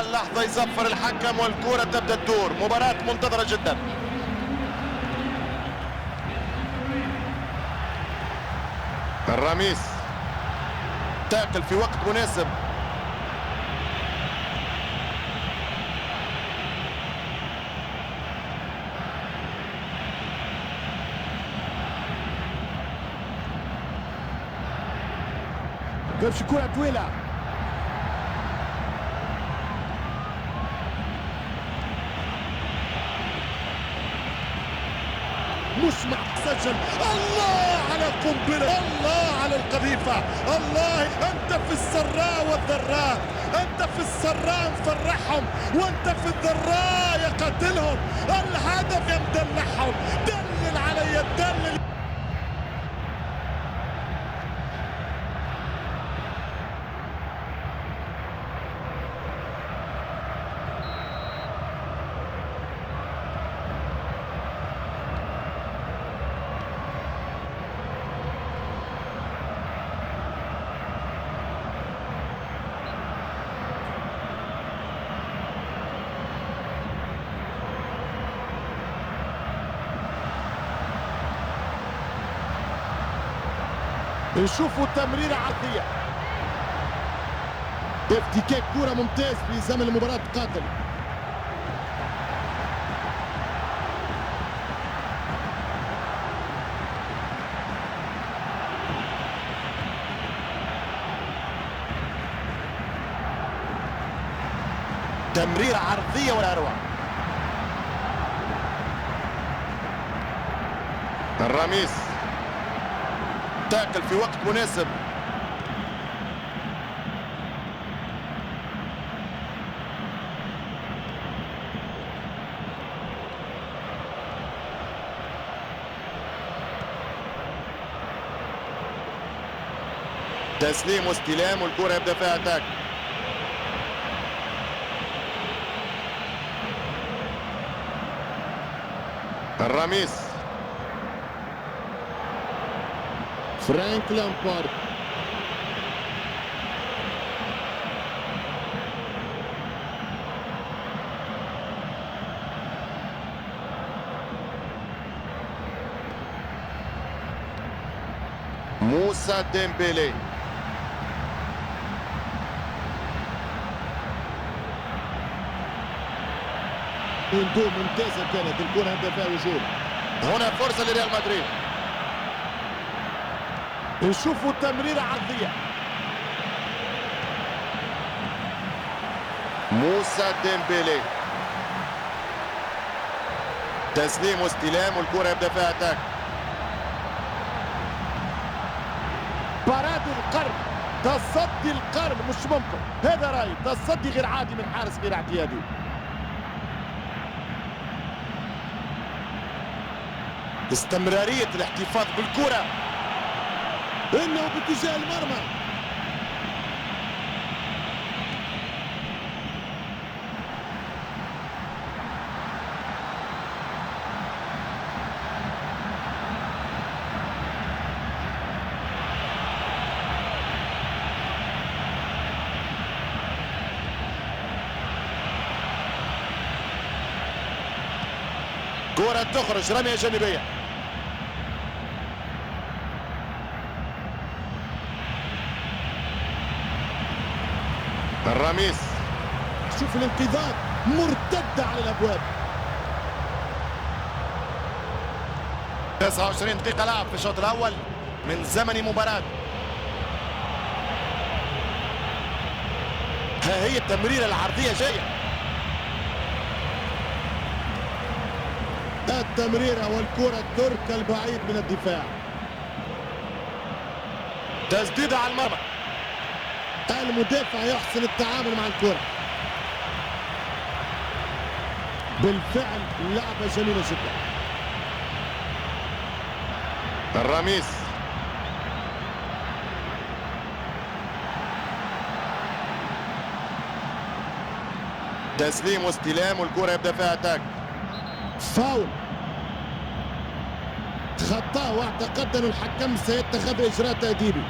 اللحظة يصفر الحكم والكرة تبدأ تدور. مباراة منتظرة جدا. الراميس تاكل في وقت مناسب. جابش كرة طويلة. مش سجل. الله على القنبلة، الله على القذيفة، الله. أنت في السراء والضراء، أنت في السراء مفرحهم وأنت في الضراء يقتلهم. الهدف يمدلعهم. دلل علي، دلل. نشوفوا تمريرة عرضية. افتكاك كرة ممتاز في زمن المباراة قاتل. تمريرة عرضية ولا أروع. الراميس تاكل في وقت مناسب. تسليم واستلام والكرة يبدأ فيها اتاك. الراميس فرانك لامبارد. موسى ديمبيلي. وندوم ممتازة كانت الكرة هبدأ فيها وجود. هنا فرصة لريال مدريد. نشوفوا تمريرة عرضية. موسى ديمبيلي تسليم واستلام والكرة يبدأ فيها اتاك. براد القرن، تصدي القرن مش ممكن. هذا رأيي، تصدي غير عادي من حارس غير اعتيادي. استمرارية الاحتفاظ بالكرة. انه باتجاه المرمى. كرة تخرج رمية جانبية. الراميس شوف الانقاذات مرتدة على الابواب. 29 دقيقة لعب في الشوط الأول من زمن مباراة. ها هي التمريرة العرضية جاية. التمريرة والكرة تركل بعيد من الدفاع. تسديدة على المرمى. المدافع يحسن التعامل مع الكرة. بالفعل لعبة جميلة جدا. الراميس تسليم واستلام والكرة يبدأ فيها اتاك. فاول. خطاه واعتقد أن الحكم سيتخذ إجراء تأديبي.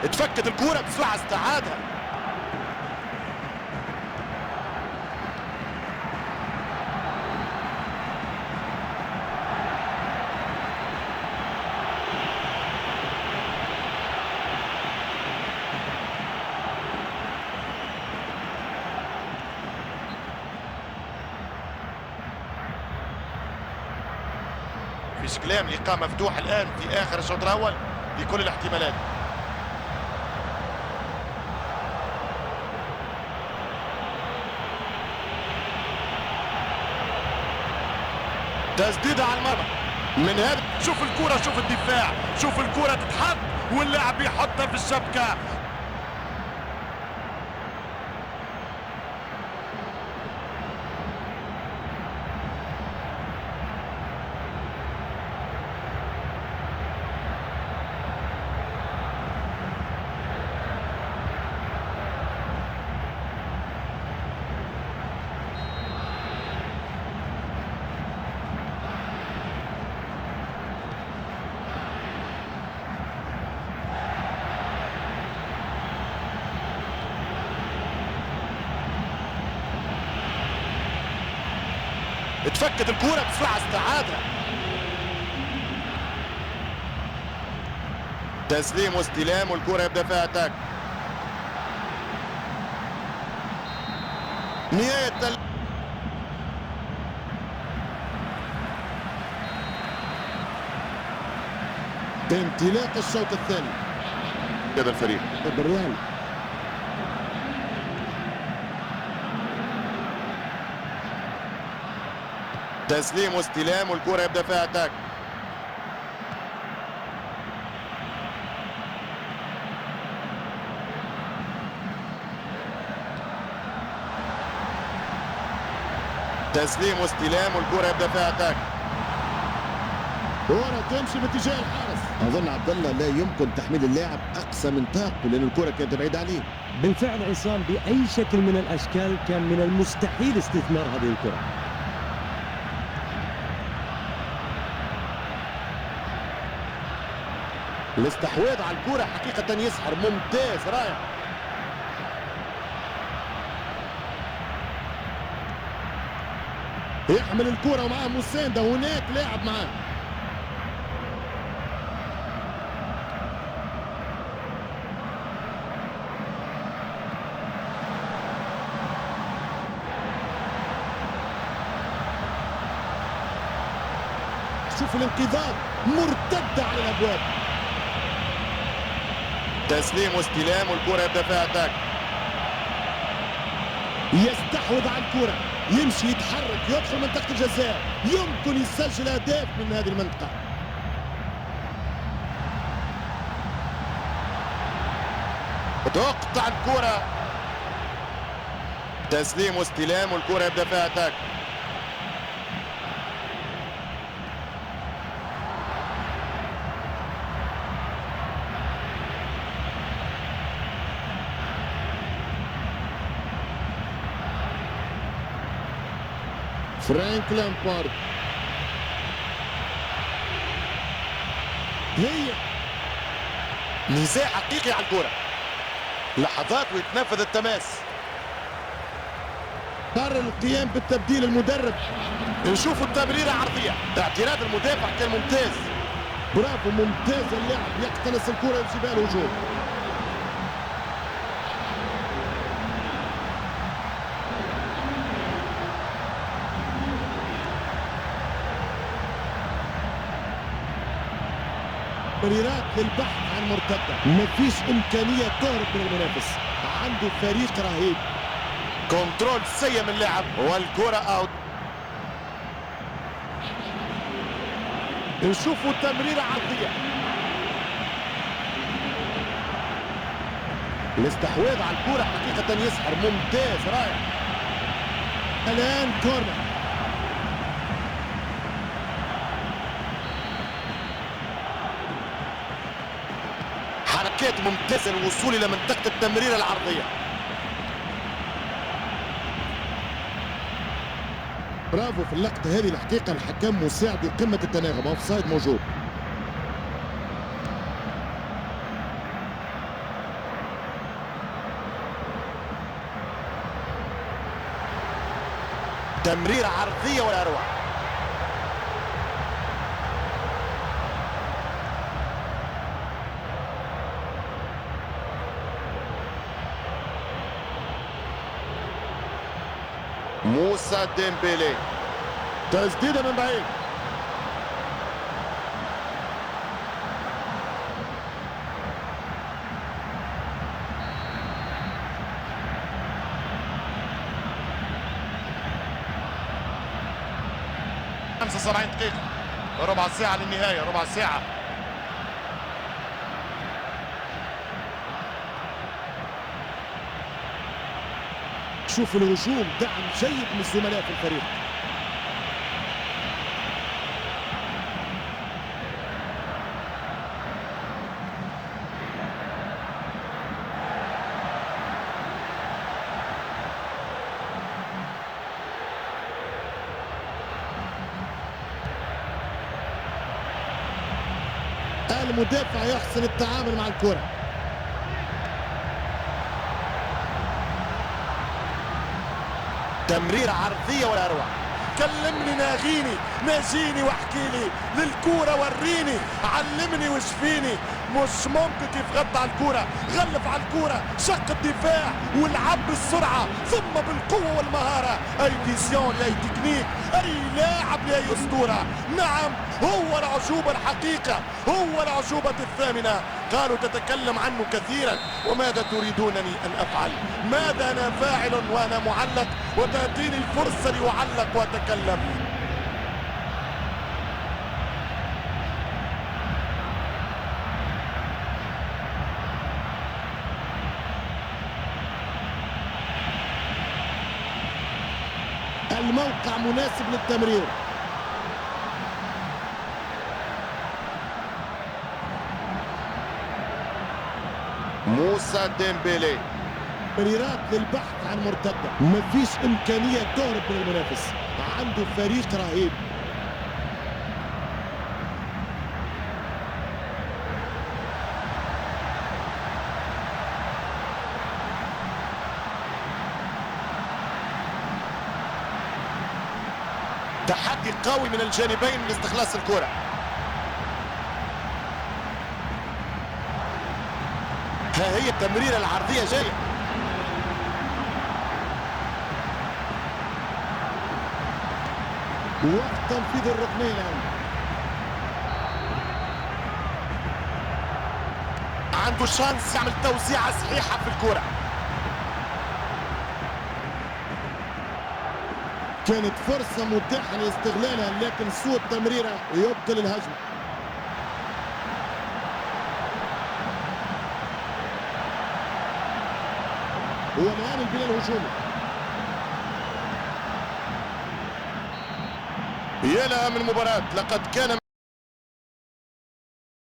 اتفكت الكرة بسرعة استعادها. فيش كلام، لقاء مفتوح الآن في آخر الشوط الأول لكل الاحتمالات. تسديدة على المرمى من هذا. شوف الكرة، شوف الدفاع، شوف الكرة تتحط واللاعب يحطها في الشبكة. اتفكت الكرة بسرعة استعادها. تسليم واستلام والكرة يبدأ فيها اتاك. نهاية انطلاق الشوط الثاني. هذا الفريق الريال تسليم واستلام والكرة يبدأ فيها اتاك. تسليم واستلام والكرة يبدأ فيها اتاك. كرة تمشي باتجاه الحارس. اظن عبد الله لا يمكن تحميل اللاعب اقصى من طاقته لان الكرة كانت بعيدة عليه. بالفعل عصام، باي شكل من الاشكال كان من المستحيل استثمار هذه الكرة. الاستحواذ على الكرة حقيقة يسحر، ممتاز رائع. يحمل الكرة ومعاه مساندة، هناك لاعب معاه. شوف الانقاذات مرتدة على الابواب. تسليم واستلام والكرة يبدأ فيها اتاك. يستحوذ على الكرة، يمشي يتحرك، يدخل منطقة الجزاء، يمكن يسجل أهداف من هذه المنطقة. تقطع الكرة. تسليم واستلام والكرة يبدأ فيها اتاك. فرانك لامبارد. هي نزاع حقيقي على الكرة. لحظات ويتنفذ التماس. قرر القيام بالتبديل المدرب. نشوفوا التمريرة عرضية. اعتراض المدافع كان ممتاز. برافو، ممتاز اللاعب، يقتنص الكرة ويمشي بها الهجوم. تمريرات للبحث عن مرتدة، مفيش إمكانية تهرب من المنافس، عنده فريق رهيب. كنترول سيء من اللاعب والكرة اوت. نشوفوا تمريرة عرضية. الاستحواذ على الكرة حقيقة يسحر، ممتاز رائع. الآن كورنر. حركات ممتازة للوصول إلى منطقة التمريرة العرضية. برافو في اللقطة هذه الحقيقة، الحكم مساعد قمة التناغم، اوفسايد موجود. تمريرة عرضية ولا أروع. موسى ديمبيلي، تسديدة من بعيد. خمسة 70 دقيقة، ربع ساعة للنهاية، ربع ساعة. شوف الهجوم، دعم جيد من الزملاء في الفريق. المدافع يحسن التعامل مع الكرة. تمريرة عرضية ولا أروع. كلمني ناجيني واحكي لي للكورة، وريني علمني وش فيني. مش ممكن تتغطى على الكورة، غلف على الكورة، شق الدفاع والعب بالسرعة ثم بالقوة والمهارة. اي فيزيون، اي تكنيك، اي لاعب، اي اسطورة. نعم، هو العجوبة الحقيقة، هو العجوبة الثامنة. قالوا تتكلم عنه كثيرا، وماذا تريدونني ان افعل؟ ماذا انا فاعل وانا معلق وتأتيني الفرصة لأعلق واتكلم؟ الموقع مناسب للتمرير. موسى ديمبيلي، تمريرات للبحث عن مرتدة، مفيش إمكانية تهرب من المنافس، عنده فريق رهيب. تحدي قوي من الجانبين لاستخلاص الكرة. ها هي التمريرة العرضية جاية. وقت تنفيذ الركنية الآن. عنده شانس يعمل توزيعة صحيحة في الكرة. كانت فرصة متاحة لاستغلالها، لكن سوء التمريرة يبطل الهجمة. والآن البناء الهجومي. يا لها من مباراة، لقد كان